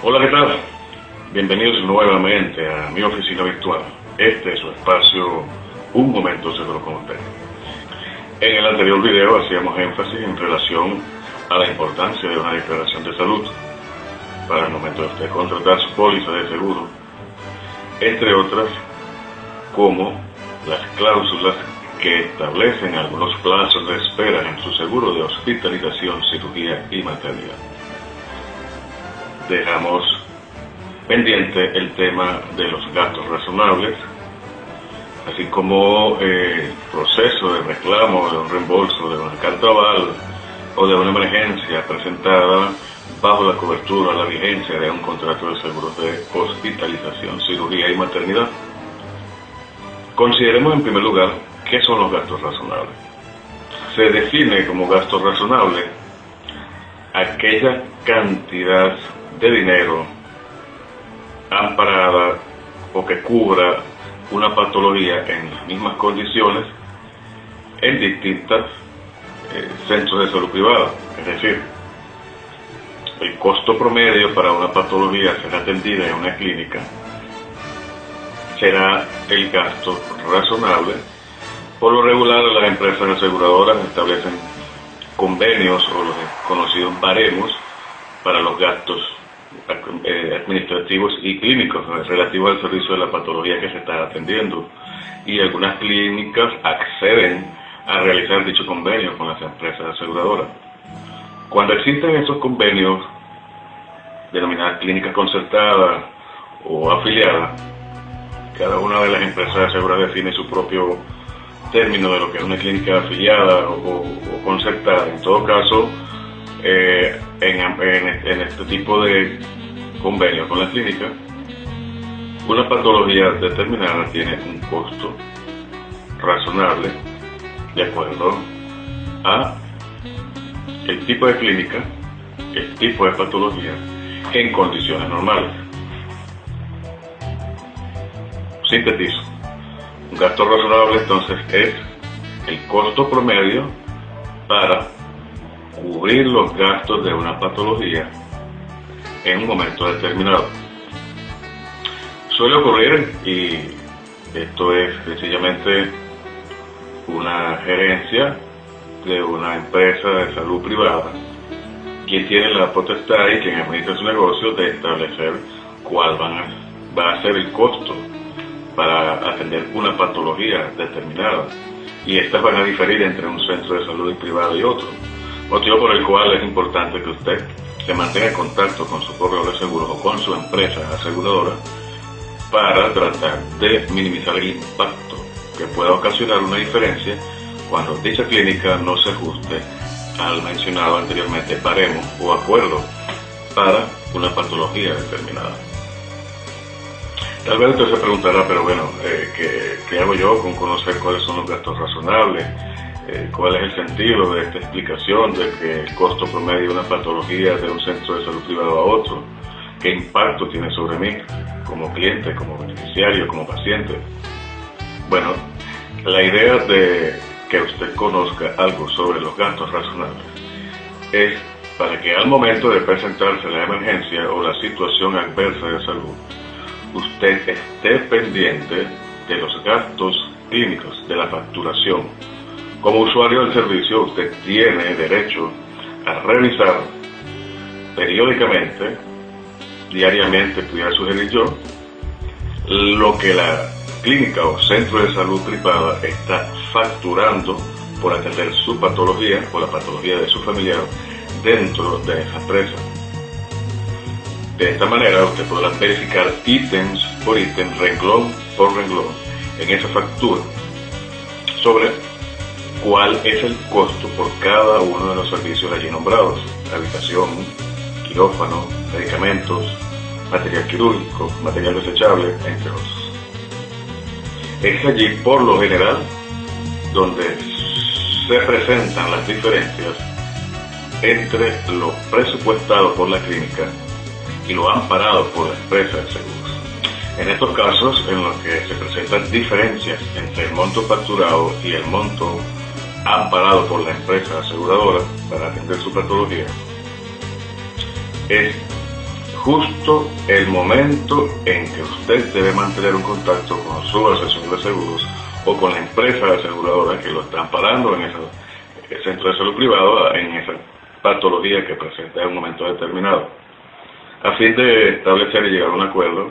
Hola, ¿qué tal? Bienvenidos nuevamente a mi oficina virtual. Este es su espacio, Un Momento Seguro con usted. En el anterior video hacíamos énfasis en relación a la importancia de una declaración de salud para el momento de usted contratar su póliza de seguro, entre otras, como las cláusulas que establecen algunos plazos de espera en su seguro de hospitalización, cirugía y maternidad. Dejamos pendiente el tema de los gastos razonables, así como el proceso de reclamo de un reembolso de una carta aval o de una emergencia presentada bajo la cobertura o la vigencia de un contrato de seguros de hospitalización, cirugía y maternidad. Consideremos en primer lugar qué son los gastos razonables. Se define como gasto razonable aquella cantidad de dinero amparada o que cubra una patología en las mismas condiciones en distintos centros de salud privada. Es decir, el costo promedio para una patología ser atendida en una clínica será el gasto razonable. Por lo regular, las empresas aseguradoras establecen convenios o los conocidos baremos para los gastos administrativos y clínicos relativos al servicio de la patología que se está atendiendo, y algunas clínicas acceden a realizar dicho convenio con las empresas aseguradoras. Cuando existen estos convenios, denominadas clínicas concertadas o afiliadas, cada una de las empresas aseguradoras define su propio término de lo que es una clínica afiliada o concertada. En todo caso, en este tipo de convenio con la clínica, una patología determinada tiene un costo razonable de acuerdo a el tipo de clínica, el tipo de patología en condiciones normales. Sintetizo. Un gasto razonable entonces es el costo promedio para cubrir los gastos de una patología en un momento determinado. Suele ocurrir, y esto es sencillamente una gerencia de una empresa de salud privada quien tiene la potestad y quien administra su negocio de establecer cuál va a ser el costo para atender una patología determinada, y estas van a diferir entre un centro de salud privado y otro, motivo por el cual es importante que usted se mantenga en contacto con su corredor de seguros o con su empresa aseguradora para tratar de minimizar el impacto que pueda ocasionar una diferencia cuando dicha clínica no se ajuste al mencionado anteriormente baremo o acuerdo para una patología determinada. Tal vez usted se preguntará, pero bueno, ¿qué hago yo con conocer cuáles son los gastos razonables? ¿Cuál es el sentido de esta explicación de que el costo promedio de una patología de un centro de salud privado a otro? ¿Qué impacto tiene sobre mí como cliente, como beneficiario, como paciente? Bueno, la idea de que usted conozca algo sobre los gastos razonables es para que al momento de presentarse la emergencia o la situación adversa de salud, usted esté pendiente de los gastos clínicos, de la facturación. Como usuario del servicio, usted tiene derecho a revisar periódicamente, diariamente, pudiera sugerir yo, lo que la clínica o centro de salud privada está facturando por atender su patología o la patología de su familiar dentro de esa empresa. De esta manera usted podrá verificar ítems por ítem, renglón por renglón en esa factura sobre cuál es el costo por cada uno de los servicios allí nombrados: habitación, quirófano, medicamentos, material quirúrgico, material desechable, entre otros. Es allí, por lo general, donde se presentan las diferencias entre lo presupuestado por la clínica y lo amparado por la empresa de seguros. En estos casos, en los que se presentan diferencias entre el monto facturado y el monto amparado por la empresa aseguradora para atender su patología, es justo el momento en que usted debe mantener un contacto con su asesor de seguros o con la empresa aseguradora que lo está amparando en ese centro de salud privado, en esa patología que presenta en un momento determinado, a fin de establecer y llegar a un acuerdo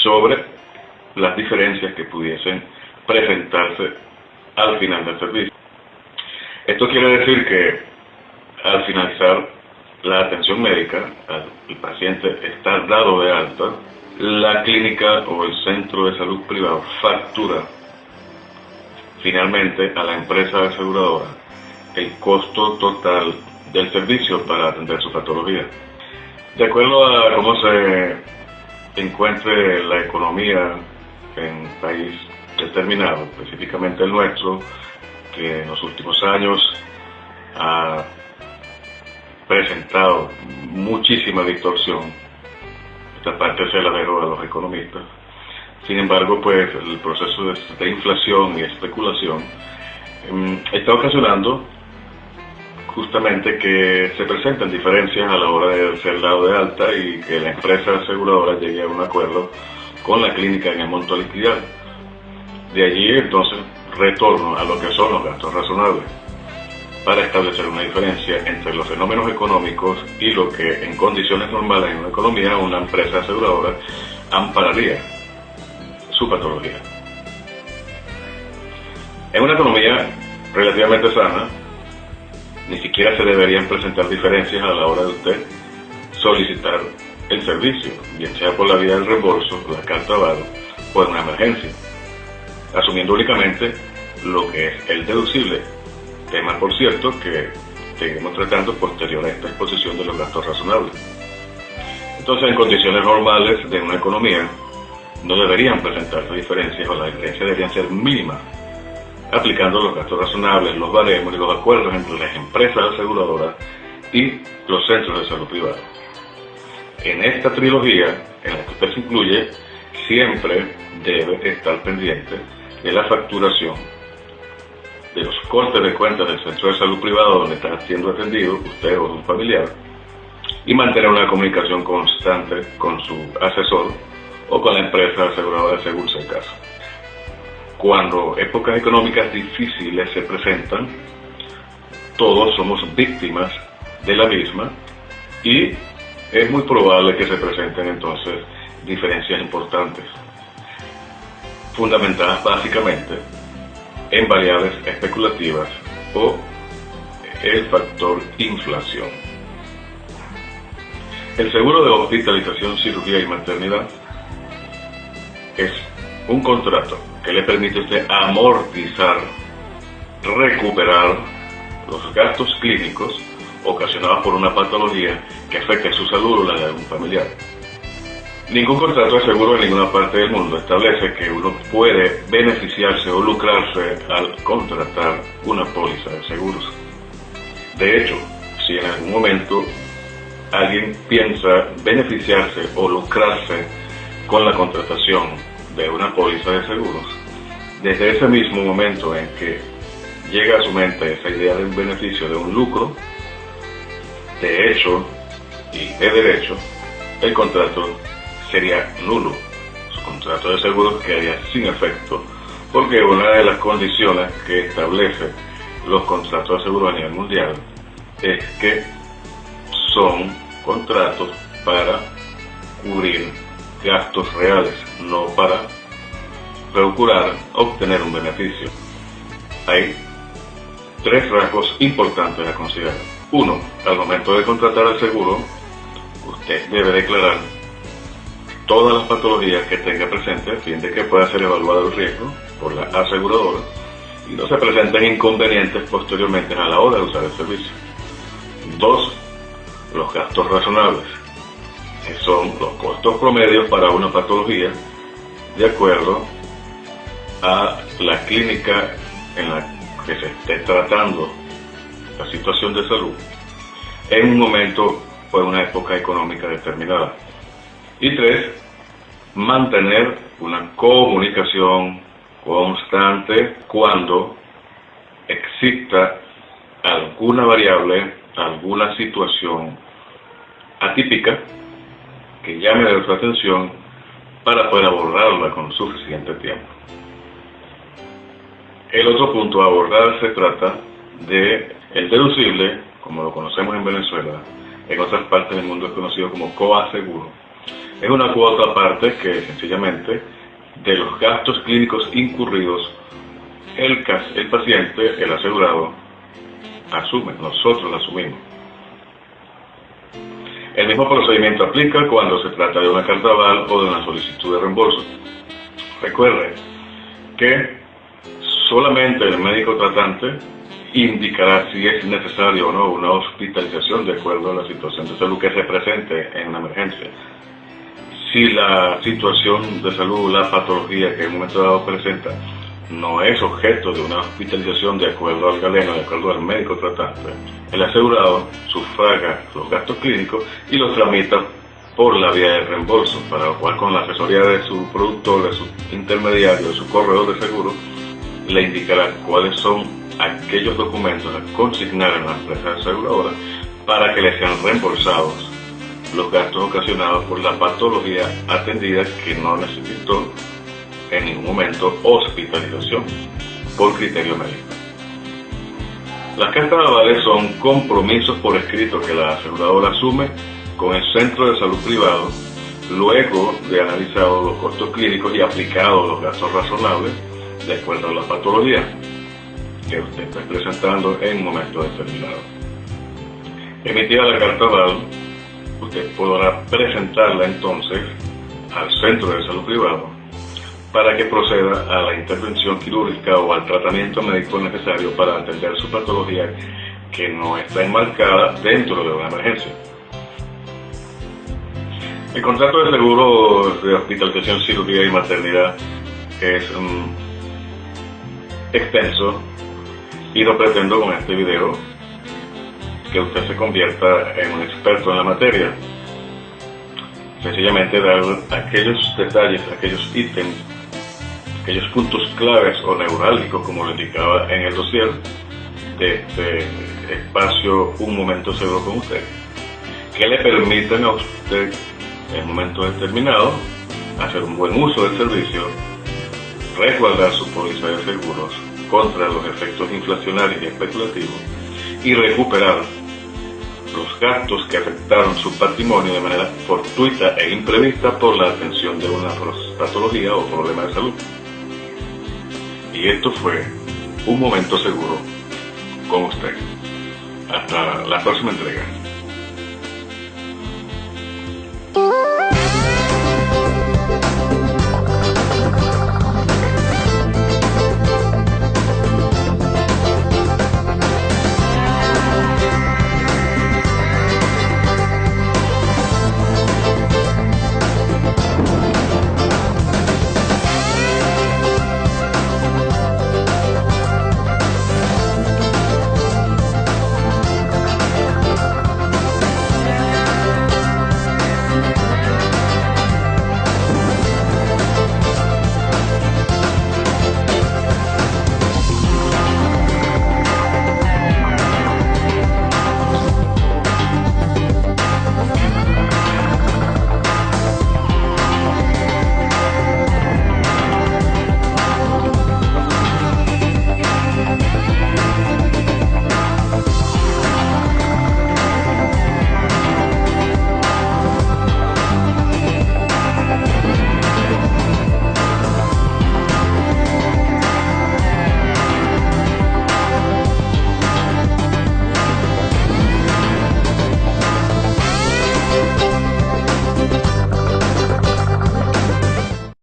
sobre las diferencias que pudiesen presentarse al final del servicio. Esto quiere decir que al finalizar la atención médica, el paciente está dado de alta, la clínica o el centro de salud privado factura finalmente a la empresa aseguradora el costo total del servicio para atender su patología. De acuerdo a cómo se encuentre la economía en un país determinado, específicamente el nuestro, que en los últimos años ha presentado muchísima distorsión. Esta parte se la dejo a los economistas. Sin embargo, pues el proceso de inflación y especulación está ocasionando justamente que se presenten diferencias a la hora de ser dado de alta y que la empresa aseguradora llegue a un acuerdo con la clínica en el monto a liquidar. De allí entonces retorno a lo que son los gastos razonables, para establecer una diferencia entre los fenómenos económicos y lo que en condiciones normales en una economía una empresa aseguradora ampararía su patología. En una economía relativamente sana, ni siquiera se deberían presentar diferencias a la hora de usted solicitar el servicio, bien sea por la vía del reembolso, la carta avalo o en una emergencia, asumiendo únicamente lo que es el deducible, tema por cierto que seguiremos tratando posterior a esta exposición de los gastos razonables. Entonces, en condiciones normales de una economía no deberían presentarse diferencias, o las diferencias deberían ser mínimas, aplicando los gastos razonables, los baremos y los acuerdos entre las empresas aseguradoras y los centros de salud privados. En esta trilogía, en la que usted se incluye, siempre debe estar pendiente de la facturación, de los cortes de cuentas del centro de salud privado donde está siendo atendido usted o un familiar, y mantener una comunicación constante con su asesor o con la empresa aseguradora según sea el caso. Cuando épocas económicas difíciles se presentan, todos somos víctimas de la misma y es muy probable que se presenten entonces diferencias importantes, fundamentadas básicamente en variables especulativas o el factor inflación. El seguro de hospitalización, cirugía y maternidad es un contrato que le permite a usted amortizar, recuperar los gastos clínicos ocasionados por una patología que afecte su salud o la de algún familiar. Ningún contrato de seguro en ninguna parte del mundo establece que uno puede beneficiarse o lucrarse al contratar una póliza de seguros. De hecho, si en algún momento alguien piensa beneficiarse o lucrarse con la contratación de una póliza de seguros, desde ese mismo momento en que llega a su mente esa idea de un beneficio, de un lucro, de hecho y de derecho, el contrato sería nulo. Su contrato de seguros quedaría sin efecto, porque una de las condiciones que establece los contratos de seguro a nivel mundial es que son contratos para cubrir gastos reales, no para procurar obtener un beneficio. Hay tres rasgos importantes a considerar. Uno, al momento de contratar el seguro, usted debe declarar todas las patologías que tenga presente a fin de que pueda ser evaluado el riesgo por la aseguradora y no se presenten inconvenientes posteriormente a la hora de usar el servicio. Dos, los gastos razonables, que son los costos promedios para una patología de acuerdo a la clínica en la que se esté tratando la situación de salud en un momento o en una época económica determinada. Y tres, mantener una comunicación constante cuando exista alguna variable, alguna situación atípica que llame de su atención para poder abordarla con suficiente tiempo. El otro punto a abordar se trata de el deducible, como lo conocemos en Venezuela. En otras partes del mundo es conocido como coaseguro. Es una cuota aparte que sencillamente de los gastos clínicos incurridos el paciente, el asegurado, asume, nosotros lo asumimos. El mismo procedimiento aplica cuando se trata de una carta aval o de una solicitud de reembolso. Recuerde que solamente el médico tratante indicará si es necesario o no una hospitalización de acuerdo a la situación de salud que se presente en una emergencia. Si la situación de salud, la patología que en un momento dado presenta, no es objeto de una hospitalización de acuerdo al galeno, de acuerdo al médico tratante, el asegurado sufraga los gastos clínicos y los tramita por la vía de reembolso, para lo cual con la asesoría de su productor, de su intermediario, de su corredor de seguro, le indicará cuáles son aquellos documentos a consignar en la empresa aseguradora para que le sean reembolsados los gastos ocasionados por la patología atendida que no necesitó en ningún momento hospitalización por criterio médico. Las cartas de avales son compromisos por escrito que la aseguradora asume con el centro de salud privado luego de analizado los costos clínicos y aplicado los gastos razonables de acuerdo a la patología que usted está presentando en un momento determinado. Emitida la carta aval, usted podrá presentarla entonces al centro de salud privado para que proceda a la intervención quirúrgica o al tratamiento médico necesario para atender su patología que no está enmarcada dentro de una emergencia. El contrato de seguro de hospitalización, cirugía y maternidad es extenso y no pretendo con este video que usted se convierta en un experto en la materia. Sencillamente dar aquellos detalles, aquellos ítems, aquellos puntos claves o neurálgicos, como lo indicaba en el dossier de este espacio Un Momento Seguro con usted, que le permitan a usted en un momento determinado hacer un buen uso del servicio, resguardar su póliza de seguros contra los efectos inflacionarios y especulativos y recuperar los gastos que afectaron su patrimonio de manera fortuita e imprevista por la atención de una patología o problema de salud. Y esto fue Un Momento Seguro con usted. Hasta la próxima entrega.